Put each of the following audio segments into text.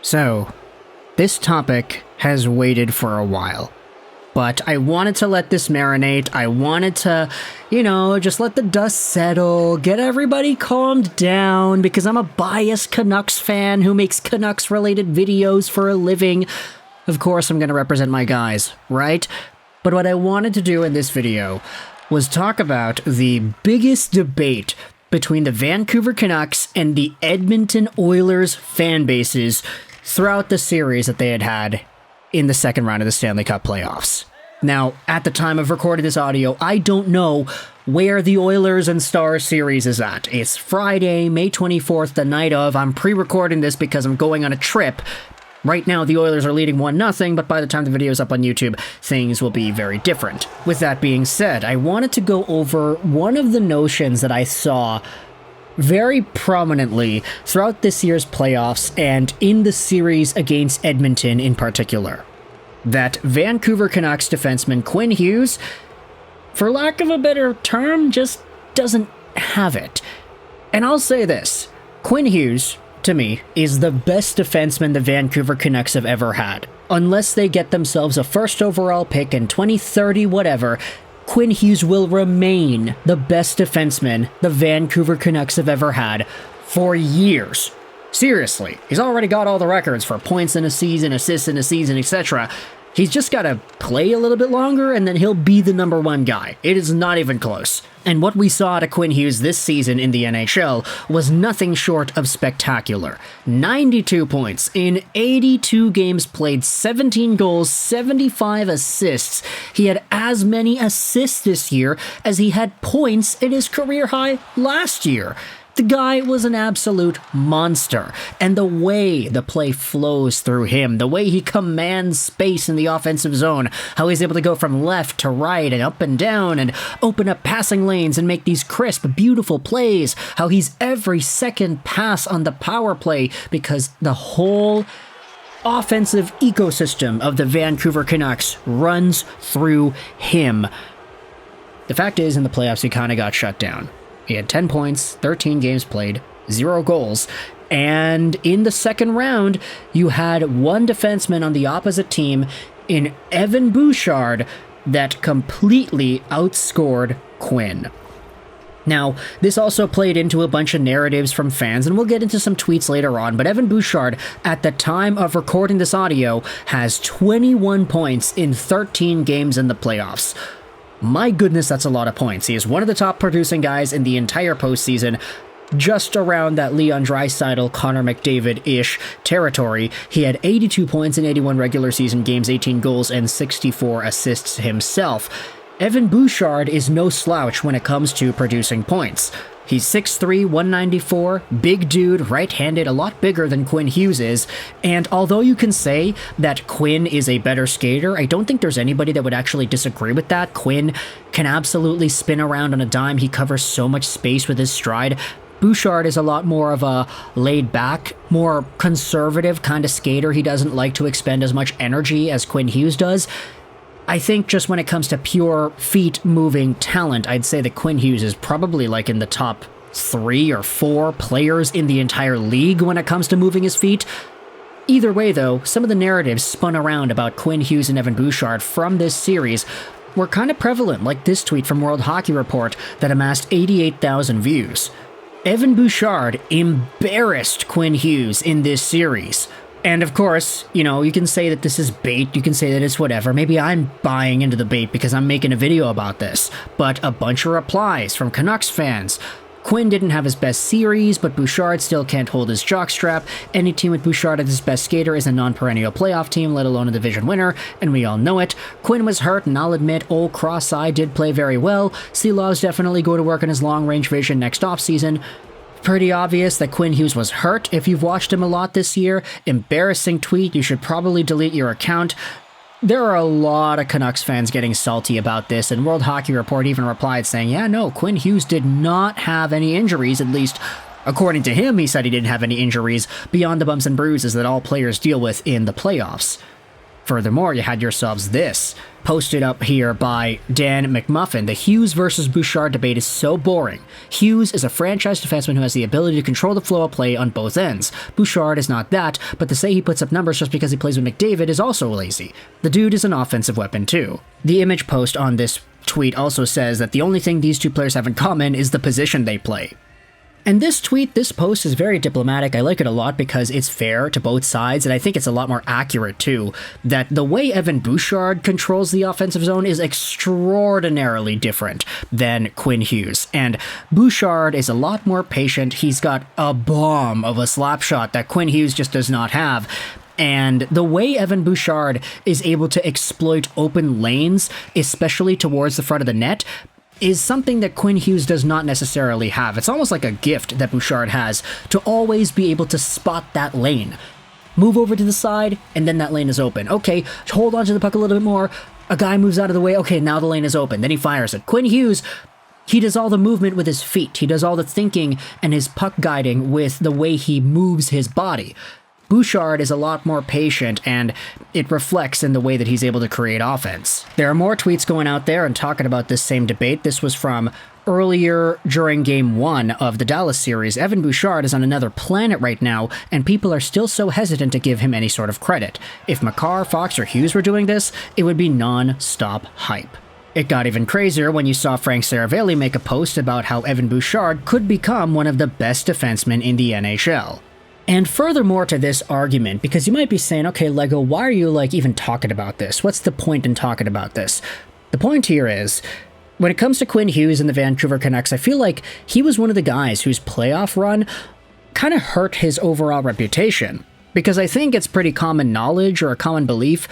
So, this topic has waited for a while, but I wanted to let this marinate. I wanted to, just let the dust settle, get everybody calmed down, because I'm a biased Canucks fan who makes Canucks-related videos for a living. Of course, I'm going to represent my guys, right? But what I wanted to do in this video was talk about the biggest debate between the Vancouver Canucks and the Edmonton Oilers fan bases throughout the series that they had in the second round of the Stanley Cup playoffs. Now, at the time of recording this audio, I don't know where the Oilers and Stars series is at. It's Friday, May 24th, the night of. I'm pre-recording this because I'm going on a trip. Right now, the Oilers are leading 1-0, but by the time the video is up on YouTube, things will be very different. With that being said, I wanted to go over one of the notions that I saw very prominently throughout this year's playoffs and in the series against Edmonton in particular. That Vancouver Canucks defenseman Quinn Hughes, for lack of a better term, just doesn't have it. And I'll say this, Quinn Hughes, to me, is the best defenseman the Vancouver Canucks have ever had. Unless they get themselves a first overall pick in 2030 whatever, Quinn Hughes will remain the best defenseman the Vancouver Canucks have ever had for years. Seriously, he's already got all the records for points in a season, assists in a season, etc. He's just got to play a little bit longer and then he'll be the number one guy. It is not even close. And what we saw to Quinn Hughes this season in the NHL was nothing short of spectacular. 92 points in 82 games played, 17 goals, 75 assists. He had as many assists this year as he had points in his career high last year. The guy was an absolute monster, and the way the play flows through him, the way he commands space in the offensive zone, how he's able to go from left to right and up and down and open up passing lanes and make these crisp, beautiful plays, how he's every second pass on the power play because the whole offensive ecosystem of the Vancouver Canucks runs through him. The fact is, in the playoffs, he kind of got shut down. He had 10 points, 13 games played, 0 goals, and in the second round, you had one defenseman on the opposite team in Evan Bouchard that completely outscored Quinn. Now, this also played into a bunch of narratives from fans, and we'll get into some tweets later on, but Evan Bouchard, at the time of recording this audio, has 21 points in 13 games in the playoffs. My goodness, that's a lot of points. He is one of the top producing guys in the entire postseason, just around that Leon Draisaitl, Connor McDavid-ish territory. He had 82 points in 81 regular season games, 18 goals, and 64 assists himself. Evan Bouchard is no slouch when it comes to producing points. He's 6'3", 194, big dude, right-handed, a lot bigger than Quinn Hughes is, and although you can say that Quinn is a better skater, I don't think there's anybody that would actually disagree with that. Quinn can absolutely spin around on a dime. He covers so much space with his stride. Bouchard is a lot more of a laid-back, more conservative kind of skater. He doesn't like to expend as much energy as Quinn Hughes does. I think just when it comes to pure feet-moving talent, I'd say that Quinn Hughes is probably like in the top 3 or 4 players in the entire league when it comes to moving his feet. Either way, though, some of the narratives spun around about Quinn Hughes and Evan Bouchard from this series were kind of prevalent, like this tweet from World Hockey Report that amassed 88,000 views. Evan Bouchard embarrassed Quinn Hughes in this series. And of course, you can say that this is bait, you can say that it's whatever. Maybe I'm buying into the bait because I'm making a video about this. But a bunch of replies from Canucks fans. Quinn didn't have his best series, but Bouchard still can't hold his jockstrap. Any team with Bouchard as his best skater is a non-perennial playoff team, let alone a division winner, and we all know it. Quinn was hurt, and I'll admit, old Cross-Eye did play very well. Silovs definitely go to work on his long-range vision next offseason. Pretty obvious that Quinn Hughes was hurt if you've watched him a lot this year. Embarrassing tweet, you should probably delete your account. There are a lot of Canucks fans getting salty about this, and World Hockey Report even replied saying, yeah, no, Quinn Hughes did not have any injuries, at least according to him. He said he didn't have any injuries beyond the bumps and bruises that all players deal with in the playoffs. Furthermore, you had yourselves this, posted up here by Dan McMuffin. The Hughes versus Bouchard debate is so boring. Hughes is a franchise defenseman who has the ability to control the flow of play on both ends. Bouchard is not that, but to say he puts up numbers just because he plays with McDavid is also lazy. The dude is an offensive weapon too. The image post on this tweet also says that the only thing these two players have in common is the position they play. And this post is very diplomatic. I like it a lot because it's fair to both sides, and I think it's a lot more accurate too, that the way Evan Bouchard controls the offensive zone is extraordinarily different than Quinn Hughes. And Bouchard is a lot more patient. He's got a bomb of a slap shot that Quinn Hughes just does not have. And the way Evan Bouchard is able to exploit open lanes, especially towards the front of the net, is something that Quinn Hughes does not necessarily have. It's almost like a gift that Bouchard has to always be able to spot that lane. Move over to the side, and then that lane is open. Okay, hold on to the puck a little bit more. A guy moves out of the way. Okay, now the lane is open. Then he fires it. Quinn Hughes, he does all the movement with his feet. He does all the thinking and his puck guiding with the way he moves his body. Bouchard is a lot more patient, and it reflects in the way that he's able to create offense. There are more tweets going out there and talking about this same debate. This was from earlier during Game 1 of the Dallas series. Evan Bouchard is on another planet right now, and people are still so hesitant to give him any sort of credit. If Makar, Fox, or Hughes were doing this, it would be non-stop hype. It got even crazier when you saw Frank Saravelli make a post about how Evan Bouchard could become one of the best defensemen in the NHL. And furthermore to this argument, because you might be saying, okay, Lego, why are you even talking about this? What's the point in talking about this? The point here is, when it comes to Quinn Hughes and the Vancouver Canucks, I feel like he was one of the guys whose playoff run kind of hurt his overall reputation. Because I think it's pretty common knowledge or a common belief,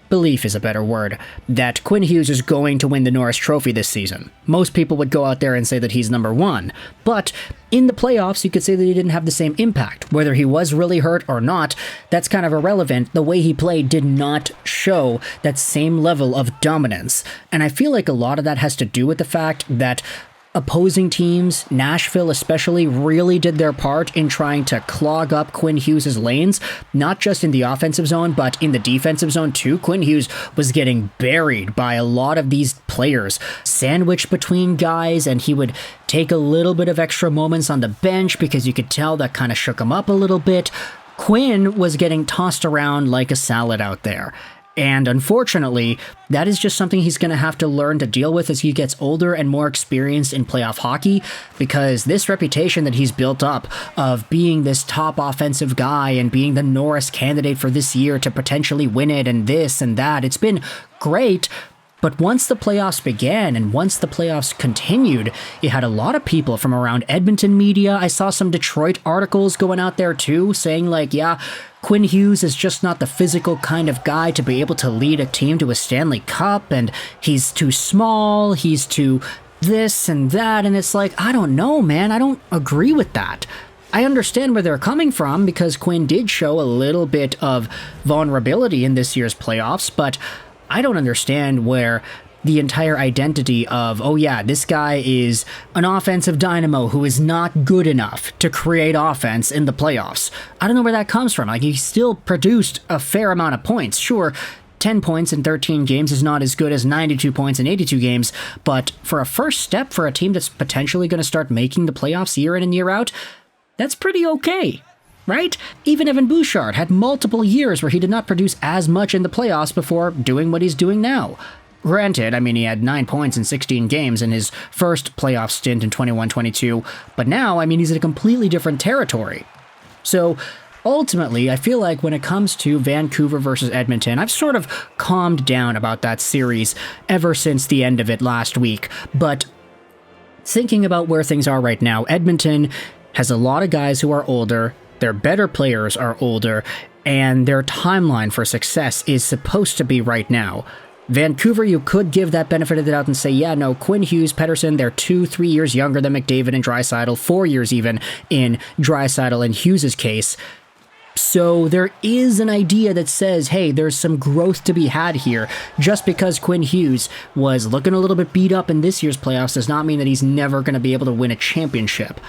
belief is a better word, that Quinn Hughes is going to win the Norris Trophy this season. Most people would go out there and say that he's number one. But in the playoffs, you could say that he didn't have the same impact. Whether he was really hurt or not, that's kind of irrelevant. The way he played did not show that same level of dominance. And I feel like a lot of that has to do with the fact that opposing teams, Nashville especially, really did their part in trying to clog up Quinn Hughes' lanes, not just in the offensive zone, but in the defensive zone too. Quinn Hughes was getting buried by a lot of these players, sandwiched between guys, and he would take a little bit of extra moments on the bench because you could tell that kind of shook him up a little bit. Quinn was getting tossed around like a salad out there. And unfortunately, that is just something he's going to have to learn to deal with as he gets older and more experienced in playoff hockey, because this reputation that he's built up of being this top offensive guy and being the Norris candidate for this year to potentially win it and this and that, it's been great. But once the playoffs began and once the playoffs continued, you had a lot of people from around Edmonton media. I saw some Detroit articles going out there too, saying Quinn Hughes is just not the physical kind of guy to be able to lead a team to a Stanley Cup, and he's too small, he's too this and that, and it's I don't know, man, I don't agree with that. I understand where they're coming from because Quinn did show a little bit of vulnerability in this year's playoffs, but I don't understand where the entire identity of, this guy is an offensive dynamo who is not good enough to create offense in the playoffs. I don't know where that comes from. He still produced a fair amount of points. Sure, 10 points in 13 games is not as good as 92 points in 82 games, but for a first step for a team that's potentially going to start making the playoffs year in and year out, that's pretty okay. Right? Even Evan Bouchard had multiple years where he did not produce as much in the playoffs before doing what he's doing now. Granted, he had 9 points in 16 games in his first playoff stint in 21-22, but now, he's in a completely different territory. So, ultimately, I feel like when it comes to Vancouver versus Edmonton, I've sort of calmed down about that series ever since the end of it last week, but thinking about where things are right now, Edmonton has a lot of guys who are older, their better players are older, and their timeline for success is supposed to be right now. Vancouver, you could give that benefit of the doubt and say, Quinn Hughes, Pettersson, they're 2-3 years younger than McDavid and Draisaitl, 4 years even in Draisaitl and Hughes' case. So there is an idea that says, hey, there's some growth to be had here. Just because Quinn Hughes was looking a little bit beat up in this year's playoffs does not mean that he's never going to be able to win a championship.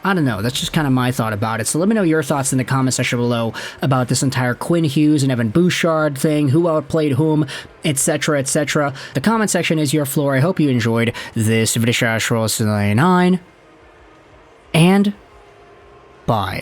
I don't know, that's just kind of my thought about it. So let me know your thoughts in the comment section below about this entire Quinn Hughes and Evan Bouchard thing, who outplayed whom, etc, etc. The comment section is your floor. I hope you enjoyed this video. 9, and bye.